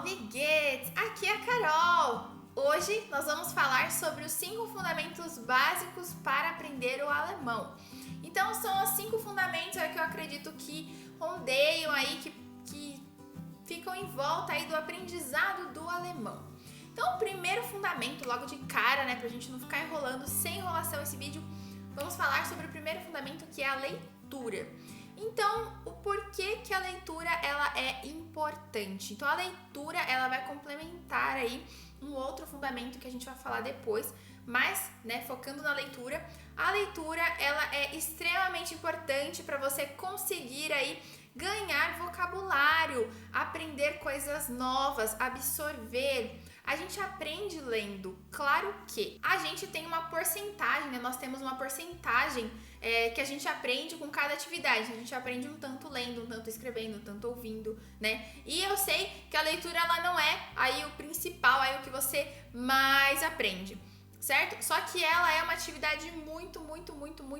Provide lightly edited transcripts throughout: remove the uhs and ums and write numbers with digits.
Salve Gets! Aqui é a Carol! Hoje nós vamos falar sobre os 5 fundamentos básicos para aprender o alemão. Então são os 5 fundamentos que eu acredito que rondeiam aí, que ficam em volta aí do aprendizado do alemão. Então o primeiro fundamento, logo de cara, né, pra gente não ficar enrolando, sem enrolação esse vídeo, vamos falar sobre o primeiro fundamento, que é a leitura. Então, o porquê que a leitura ela é importante? Então, a leitura ela vai complementar aí um outro fundamento que a gente vai falar depois, mas, né, focando na leitura, a leitura ela é extremamente importante para você conseguir aí ganhar vocabulário, aprender coisas novas, absorver. A gente aprende lendo, claro que a gente tem uma porcentagem, né? Nós temos uma porcentagem que a gente aprende com cada atividade. A gente aprende um tanto lendo, um tanto escrevendo, um tanto ouvindo, né? E eu sei que a leitura ela não é aí o principal, aí o que você mais aprende, certo? Só que ela é uma atividade muito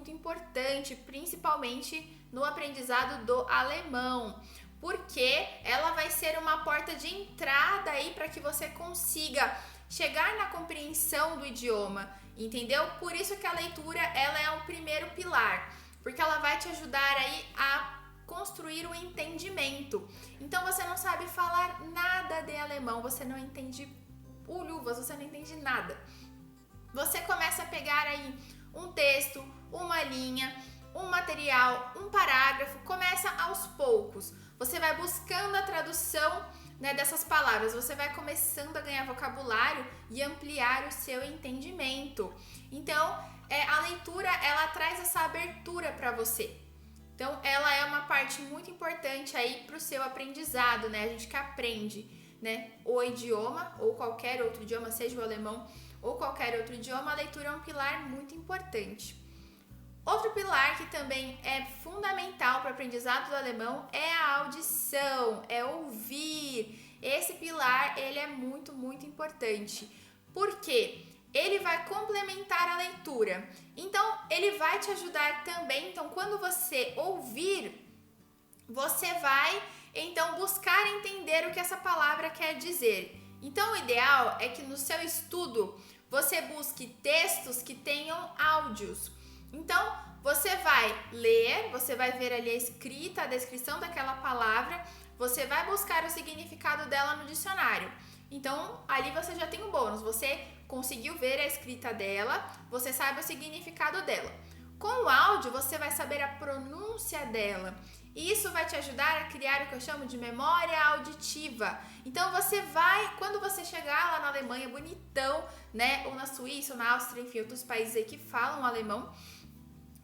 importante, principalmente no aprendizado do alemão, porque ela vai ser uma porta de entrada aí para que você consiga chegar na compreensão do idioma, entendeu? Por isso que a leitura ela é um primeiro pilar, porque ela vai te ajudar aí a construir o entendimento. Então você não sabe falar nada de alemão, você não entende ulhuvas, você não entende nada. Você começa a pegar aí um texto, uma linha, um material, um parágrafo, começa aos poucos. Você vai buscando a tradução, né, dessas palavras, você vai começando a ganhar vocabulário e ampliar o seu entendimento. Então, a leitura, ela traz essa abertura para você. Então, ela é uma parte muito importante aí para o seu aprendizado, né? A gente que aprende, né, o idioma ou qualquer outro idioma, seja o alemão ou qualquer outro idioma, a leitura é um pilar muito importante. Outro pilar que também é fundamental para o aprendizado do alemão é a audição, é ouvir. Esse pilar ele é muito importante. Por quê? Ele vai complementar a leitura. Então, ele vai te ajudar também. Então, quando você ouvir, você vai então buscar entender o que essa palavra quer dizer. Então, o ideal é que no seu estudo você busque textos que tenham áudios. Então, você vai ler, você vai ver ali a escrita, a descrição daquela palavra, você vai buscar o significado dela no dicionário. Então, ali você já tem um bônus, você conseguiu ver a escrita dela, você sabe o significado dela. Com o áudio, você vai saber a pronúncia dela. E isso vai te ajudar a criar o que eu chamo de memória auditiva. Então você vai, quando você chegar lá na Alemanha, bonitão, né? Ou na Suíça, ou na Áustria, enfim, outros países aí que falam alemão,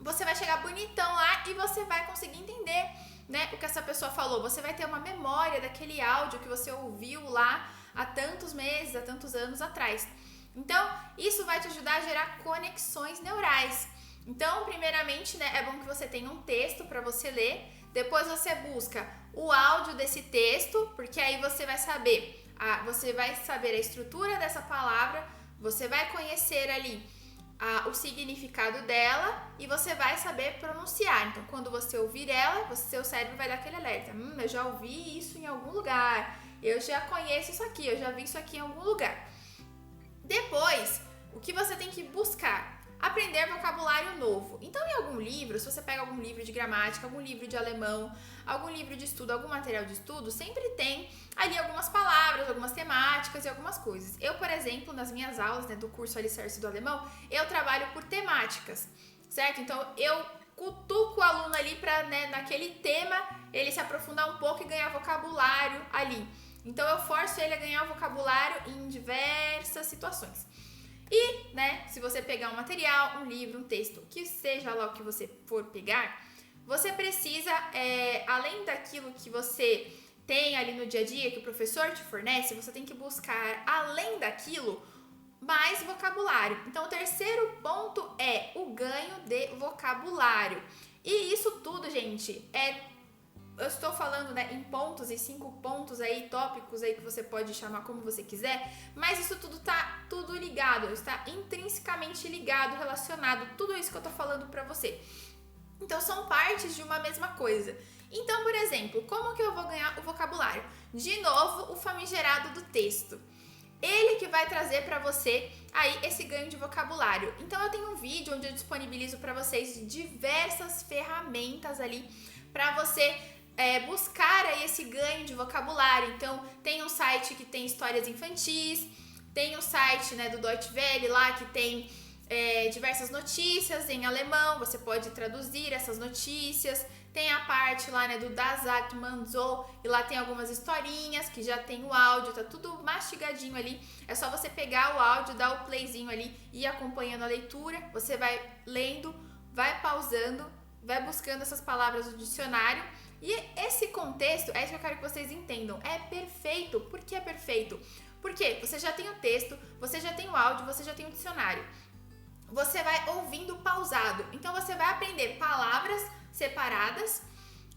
você vai chegar bonitão lá e você vai conseguir entender, né, o que essa pessoa falou. Você vai ter uma memória daquele áudio que você ouviu lá há tantos meses, há tantos anos atrás. Então, isso vai te ajudar a gerar conexões neurais. Então, primeiramente, né, é bom que você tenha um texto para você ler. Depois você busca o áudio desse texto, porque aí você vai saber a estrutura dessa palavra, você vai conhecer ali o significado dela e você vai saber pronunciar. Então, quando você ouvir ela, seu cérebro vai dar aquele alerta. Eu já ouvi isso em algum lugar, eu já conheço isso aqui, eu já vi isso aqui em algum lugar. Depois, o que você tem que buscar? Aprender vocabulário novo. Então, em algum livro, se você pega algum livro de gramática, algum livro de alemão, algum livro de estudo, algum material de estudo, sempre tem ali algumas palavras, algumas temáticas e algumas coisas. Eu, por exemplo, nas minhas aulas, né, do curso Alicerce do Alemão, eu trabalho por temáticas, certo? Então, eu cutuco o aluno ali para, né, naquele tema, ele se aprofundar um pouco e ganhar vocabulário ali. Então, eu forço ele a ganhar vocabulário em diversas situações. E, né, se você pegar um material, um livro, um texto, que seja lá o que você for pegar, você precisa, além daquilo que você tem ali no dia a dia, que o professor te fornece, você tem que buscar, além daquilo, mais vocabulário. Então, o terceiro ponto é o ganho de vocabulário. E isso tudo, gente, eu estou falando, né, em pontos e 5 pontos aí, tópicos aí que você pode chamar como você quiser, mas isso tudo tá tudo ligado, está intrinsecamente ligado, relacionado, tudo isso que eu tô falando pra você. Então são partes de uma mesma coisa. Então, por exemplo, como que eu vou ganhar o vocabulário? De novo, o famigerado do texto. Ele que vai trazer para você aí esse ganho de vocabulário. Então eu tenho um vídeo onde eu disponibilizo para vocês diversas ferramentas ali para você buscar aí esse ganho de vocabulário. Então tem um site que tem histórias infantis, tem um site, né, do Deutsche Welle lá que tem diversas notícias em alemão, você pode traduzir essas notícias. Tem a parte lá, né, do Das sagt man so, e lá tem algumas historinhas que já tem o áudio, tá tudo mastigadinho ali. É só você pegar o áudio, dar o playzinho ali e ir acompanhando a leitura. Você vai lendo, vai pausando, vai buscando essas palavras no dicionário. E esse contexto é isso que eu quero que vocês entendam. É perfeito. Por que é perfeito? Porque você já tem o texto, você já tem o áudio, você já tem o dicionário. Você vai ouvindo pausado. Então você vai aprender palavras separadas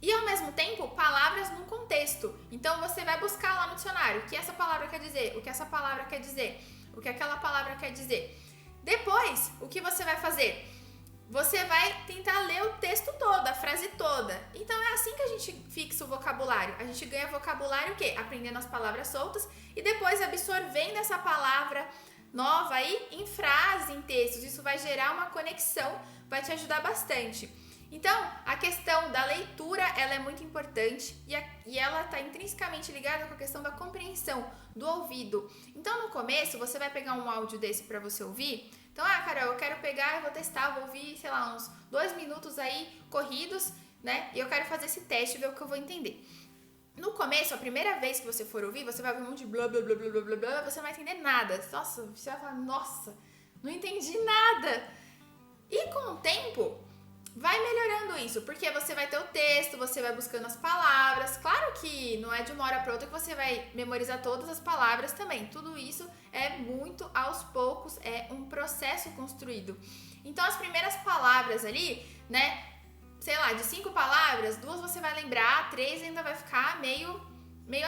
e ao mesmo tempo palavras num contexto. Então você vai buscar lá no dicionário o que essa palavra quer dizer, o que essa palavra quer dizer, o que aquela palavra quer dizer. Depois, o que você vai fazer? Você vai tentar ler o texto todo, a frase toda. Então é assim que a gente fixa o vocabulário. A gente ganha vocabulário o quê? Aprendendo as palavras soltas e depois absorvendo essa palavra nova aí em frases, em textos. Isso vai gerar uma conexão, vai te ajudar bastante. Então, a questão da leitura, ela é muito importante e ela está intrinsecamente ligada com a questão da compreensão, do ouvido. Então, no começo, você vai pegar um áudio desse para você ouvir. Então, Carol, eu quero pegar e vou testar, vou ouvir, sei lá, uns 2 minutos aí corridos, né? E eu quero fazer esse teste e ver o que eu vou entender. No começo, a primeira vez que você for ouvir, você vai ouvir um monte de blá, blá, blá, blá, blá, blá, você não vai entender nada. Nossa, você vai falar, nossa, não entendi nada. E com o tempo, vai melhorando isso, porque você vai ter o texto, você vai buscando as palavras. Claro que não é de uma hora para outra que você vai memorizar todas as palavras também. Tudo isso é muito aos poucos, é um processo construído. Então, as primeiras palavras ali, né, sei lá, de 5 palavras, 2 você vai lembrar, 3 ainda vai ficar meio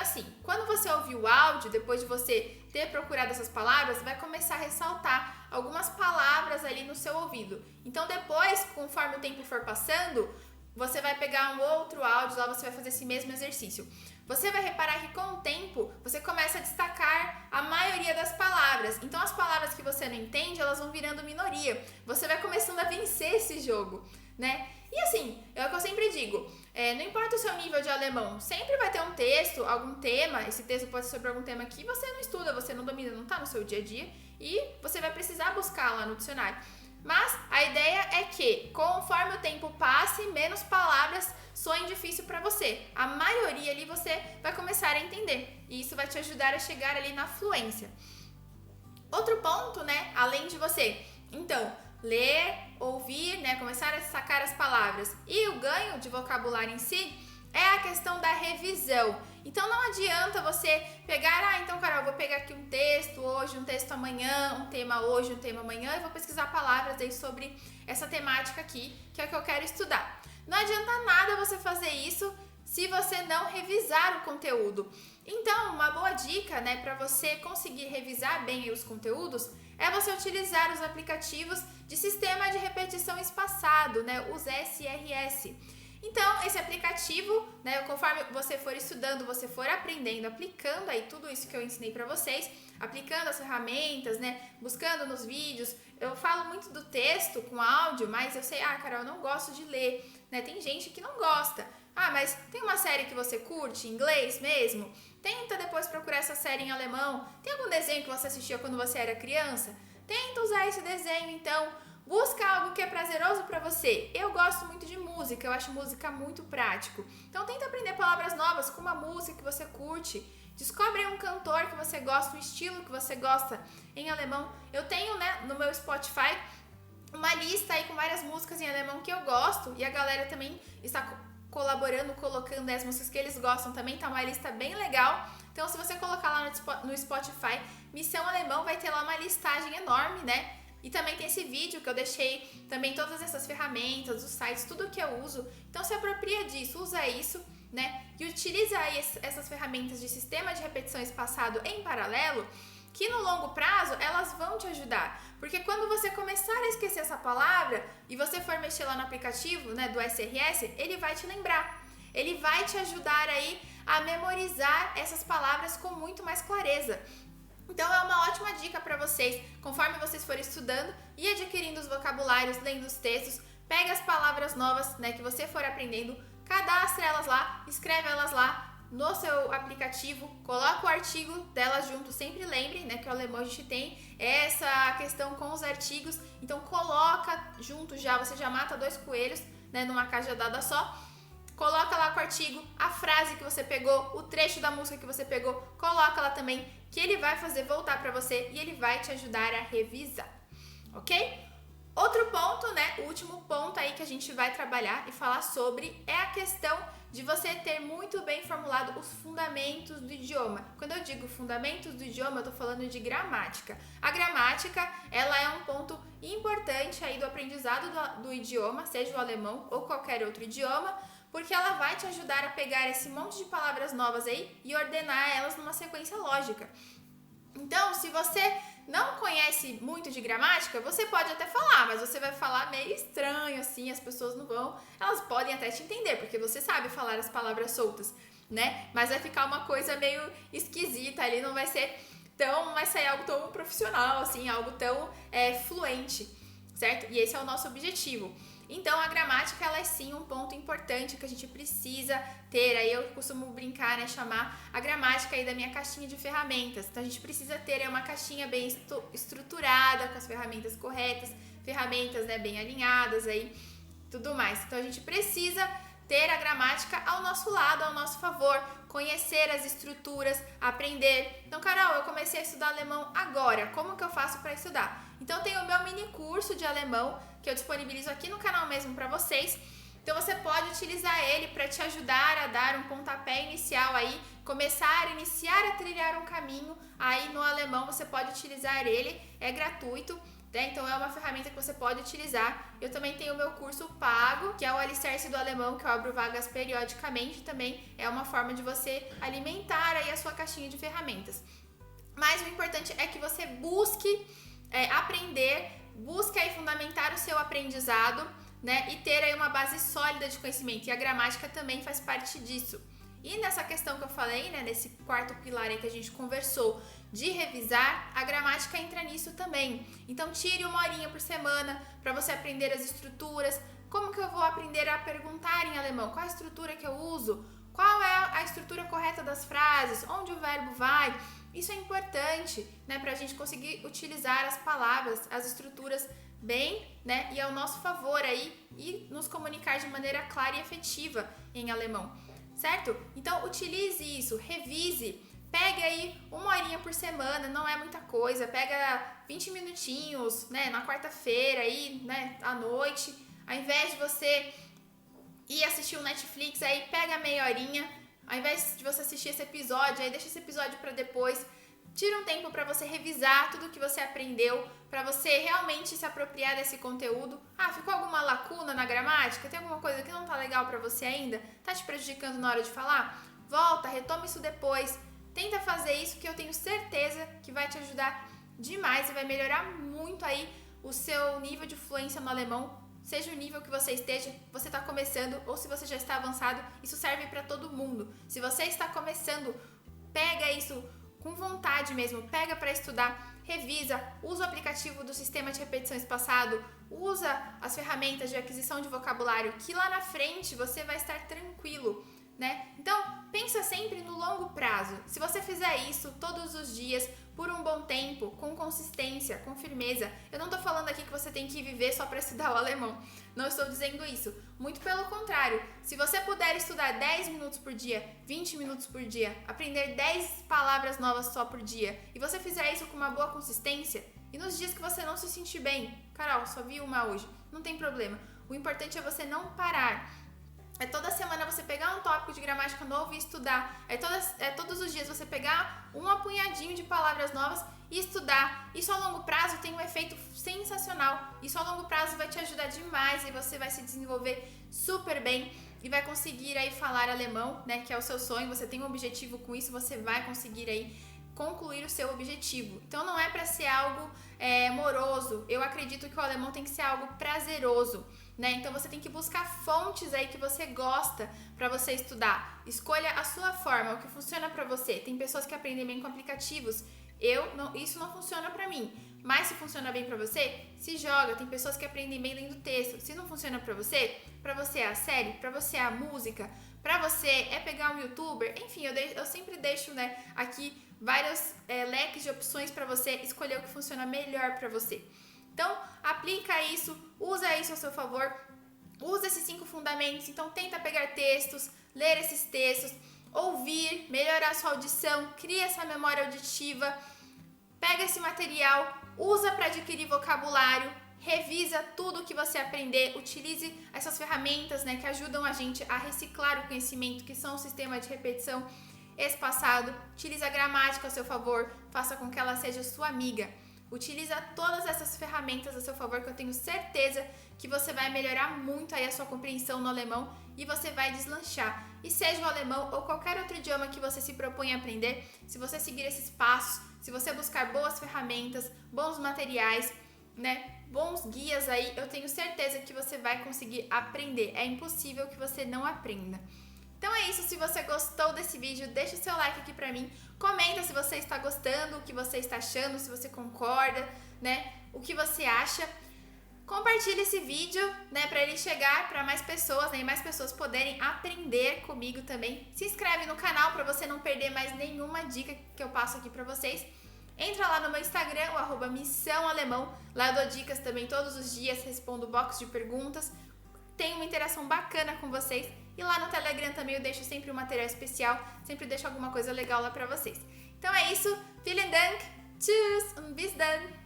assim. Quando você ouvir o áudio, depois de você ter procurado essas palavras, vai começar a ressaltar algumas palavras ali no seu ouvido. Então depois, conforme o tempo for passando, você vai pegar um outro áudio, lá você vai fazer esse mesmo exercício. Você vai reparar que com o tempo, você começa a destacar a maioria das palavras. Então as palavras que você não entende, elas vão virando minoria. Você vai começando a vencer esse jogo, né? E assim, é o que eu sempre digo, não importa o seu nível de alemão, sempre vai ter um texto, algum tema, esse texto pode ser sobre algum tema que você não estuda, você não domina, não está no seu dia a dia, e você vai precisar buscar lá no dicionário. Mas a ideia é que, conforme o tempo passe, menos palavras soem difícil para você. A maioria ali você vai começar a entender, e isso vai te ajudar a chegar ali na fluência. Outro ponto, né, além de você, então, ler, ouvir, né, começar a sacar as palavras e o ganho de vocabulário em si é a questão da revisão. Então não adianta você pegar, então Carol, vou pegar aqui um texto hoje, um texto amanhã, um tema hoje, um tema amanhã e vou pesquisar palavras aí sobre essa temática aqui, que é o que eu quero estudar. Não adianta nada você fazer isso se você não revisar o conteúdo. Então, uma boa dica, né, para você conseguir revisar bem os conteúdos é você utilizar os aplicativos de sistema de repetição espaçado, né, os SRS. Então, esse aplicativo, né, conforme você for estudando, você for aprendendo, aplicando aí tudo isso que eu ensinei para vocês, aplicando as ferramentas, né, buscando nos vídeos. Eu falo muito do texto com áudio, mas eu sei, Carol, eu não gosto de ler, né? Tem gente que não gosta. Mas tem uma série que você curte, em inglês mesmo? Tenta depois procurar essa série em alemão. Tem algum desenho que você assistia quando você era criança? Tenta usar esse desenho, então. Busca algo que é prazeroso para você. Eu gosto muito de música, eu acho música muito prático. Então tenta aprender palavras novas com uma música que você curte. Descobre um cantor que você gosta, um estilo que você gosta em alemão. Eu tenho, né, no meu Spotify uma lista aí com várias músicas em alemão que eu gosto e a galera também está colaborando, colocando as músicas que eles gostam também, tá uma lista bem legal. Então se você colocar lá no Spotify, Missão Alemão, vai ter lá uma listagem enorme, né? E também tem esse vídeo que eu deixei também todas essas ferramentas, os sites, tudo que eu uso. Então se apropria disso, usa isso, né? E utiliza aí essas ferramentas de sistema de repetição espaçado em paralelo, que no longo prazo elas vão te ajudar. Porque quando você começar a esquecer essa palavra e você for mexer lá no aplicativo, né, do SRS, ele vai te lembrar. ele vai te ajudar aí a memorizar essas palavras com muito mais clareza. Então é uma ótima dica para vocês, conforme vocês forem estudando e adquirindo os vocabulários, lendo os textos, pega as palavras novas, né, que você for aprendendo, cadastra elas lá, escreve elas lá no seu aplicativo, coloca o artigo delas junto, sempre lembre, né, que o alemão a gente tem essa questão com os artigos, então coloca junto já, você já mata 2 coelhos, né, numa cajadada só. Coloca lá com o artigo, a frase que você pegou, o trecho da música que você pegou, coloca lá também, que ele vai fazer voltar para você e ele vai te ajudar a revisar, ok? Outro ponto, né, o último ponto aí que a gente vai trabalhar e falar sobre é a questão de você ter muito bem formulado os fundamentos do idioma. Quando eu digo fundamentos do idioma, eu tô falando de gramática. A gramática, ela é um ponto importante aí do aprendizado do idioma, seja o alemão ou qualquer outro idioma, porque ela vai te ajudar a pegar esse monte de palavras novas aí e ordenar elas numa sequência lógica. Então, se você não conhece muito de gramática, você pode até falar, mas você vai falar meio estranho, assim, as pessoas não vão, elas podem até te entender, porque você sabe falar as palavras soltas, né? Mas vai ficar uma coisa meio esquisita ali, não vai sair algo tão profissional, assim, algo tão fluente, certo? E esse é o nosso objetivo. Então, a gramática, ela é sim um ponto importante que a gente precisa ter. Aí eu costumo brincar, né, chamar a gramática aí da minha caixinha de ferramentas. Então, a gente precisa ter uma caixinha bem estruturada, com as ferramentas corretas, ferramentas, né, bem alinhadas aí, tudo mais. Então, a gente precisa ter a gramática ao nosso lado, ao nosso favor, conhecer as estruturas, aprender. Então, Carol, eu comecei a estudar alemão agora, como que eu faço para estudar? Então, tem o meu mini curso de alemão, que eu disponibilizo aqui no canal mesmo para vocês. Então, você pode utilizar ele para te ajudar a dar um pontapé inicial aí, iniciar a trilhar um caminho aí no alemão, você pode utilizar ele, é gratuito. Então é uma ferramenta que você pode utilizar. Eu também tenho o meu curso pago, que é o Alicerce do Alemão, que eu abro vagas periodicamente. Também é uma forma de você alimentar aí a sua caixinha de ferramentas. Mas o importante é que você busque aprender, busque aí fundamentar o seu aprendizado, né? E ter aí uma base sólida de conhecimento. E a gramática também faz parte disso. E nessa questão que eu falei, né, nesse quarto pilar aí que a gente conversou, de revisar, a gramática entra nisso também. Então tire 1 horinha por semana para você aprender as estruturas. Como que eu vou aprender a perguntar em alemão? Qual a estrutura que eu uso? Qual é a estrutura correta das frases? Onde o verbo vai? Isso é importante, né, para a gente conseguir utilizar as palavras, as estruturas bem, né, e ao nosso favor aí e nos comunicar de maneira clara e efetiva em alemão. Certo? Então utilize isso, revise, pegue aí 1 horinha por semana, não é muita coisa, pega 20 minutinhos, né, na quarta-feira aí, né, à noite, ao invés de você ir assistir o Netflix aí, pega meia horinha, ao invés de você assistir esse episódio aí, deixa esse episódio para depois, tira um tempo para você revisar tudo que você aprendeu, para você realmente se apropriar desse conteúdo. Ah, ficou alguma lacuna na gramática? Tem alguma coisa que não tá legal para você ainda? Tá te prejudicando na hora de falar? Volta, retoma isso depois. Tenta fazer isso que eu tenho certeza que vai te ajudar demais e vai melhorar muito aí o seu nível de fluência no alemão. Seja o nível que você esteja, você está começando ou se você já está avançado, isso serve para todo mundo. Se você está começando, pega isso com vontade mesmo, pega para estudar, revisa, usa o aplicativo do sistema de repetição espaçado, usa as ferramentas de aquisição de vocabulário, que lá na frente você vai estar tranquilo, né? Então, pensa sempre no longo prazo. Se você fizer isso todos os dias, por um bom tempo, com consistência, com firmeza, eu não tô falando aqui que você tem que viver só para estudar o alemão. Não estou dizendo isso. Muito pelo contrário. Se você puder estudar 10 minutos por dia, 20 minutos por dia, aprender 10 palavras novas só por dia, e você fizer isso com uma boa consistência, e nos dias que você não se sentir bem, Carol, só vi uma hoje, não tem problema. O importante é você não parar. É toda semana você pegar um tópico de gramática novo e estudar. Todos os dias você pegar um apunhadinho de palavras novas e estudar. Isso a longo prazo tem um efeito sensacional. Isso a longo prazo vai te ajudar demais e você vai se desenvolver super bem e vai conseguir aí falar alemão, né, que é o seu sonho. Você tem um objetivo com isso, você vai conseguir aí concluir o seu objetivo. Então não é para ser algo moroso. Eu acredito que o alemão tem que ser algo prazeroso. né? Então você tem que buscar fontes aí que você gosta para você estudar. Escolha a sua forma, o que funciona para você. Tem pessoas que aprendem bem com aplicativos. Isso não funciona para mim. Mas se funciona bem pra você, se joga. Tem pessoas que aprendem bem lendo texto. Se não funciona pra você é a série, pra você é a música, pra você é pegar um youtuber. Enfim, eu sempre deixo, né, aqui vários leques de opções pra você escolher o que funciona melhor pra você. Então, aplica isso, usa isso a seu favor, usa esses 5 fundamentos. Então, tenta pegar textos, ler esses textos, ouvir, melhorar a sua audição, cria essa memória auditiva. Pega esse material, usa para adquirir vocabulário, revisa tudo que você aprender, utilize essas ferramentas, né, que ajudam a gente a reciclar o conhecimento, que são o sistema de repetição espaçado. Utilize a gramática a seu favor, faça com que ela seja sua amiga. Utiliza todas essas ferramentas a seu favor, que eu tenho certeza que você vai melhorar muito aí a sua compreensão no alemão e você vai deslanchar. E seja o alemão ou qualquer outro idioma que você se propõe a aprender, se você seguir esses passos, se você buscar boas ferramentas, bons materiais, né, bons guias aí, eu tenho certeza que você vai conseguir aprender. É impossível que você não aprenda. Então é isso, se você gostou desse vídeo, deixa o seu like aqui pra mim, comenta se você está gostando, o que você está achando, se você concorda, né, o que você acha. Compartilhe esse vídeo, né, para ele chegar para mais pessoas, né, e mais pessoas poderem aprender comigo também. Se inscreve no canal para você não perder mais nenhuma dica que eu passo aqui para vocês. Entra lá no meu Instagram, o @missãoalemão. Lá eu dou dicas também todos os dias, respondo box de perguntas. Tenho uma interação bacana com vocês. E lá no Telegram também eu deixo sempre um material especial, sempre deixo alguma coisa legal lá para vocês. Então é isso, vielen Dank, tschüss und bis dann!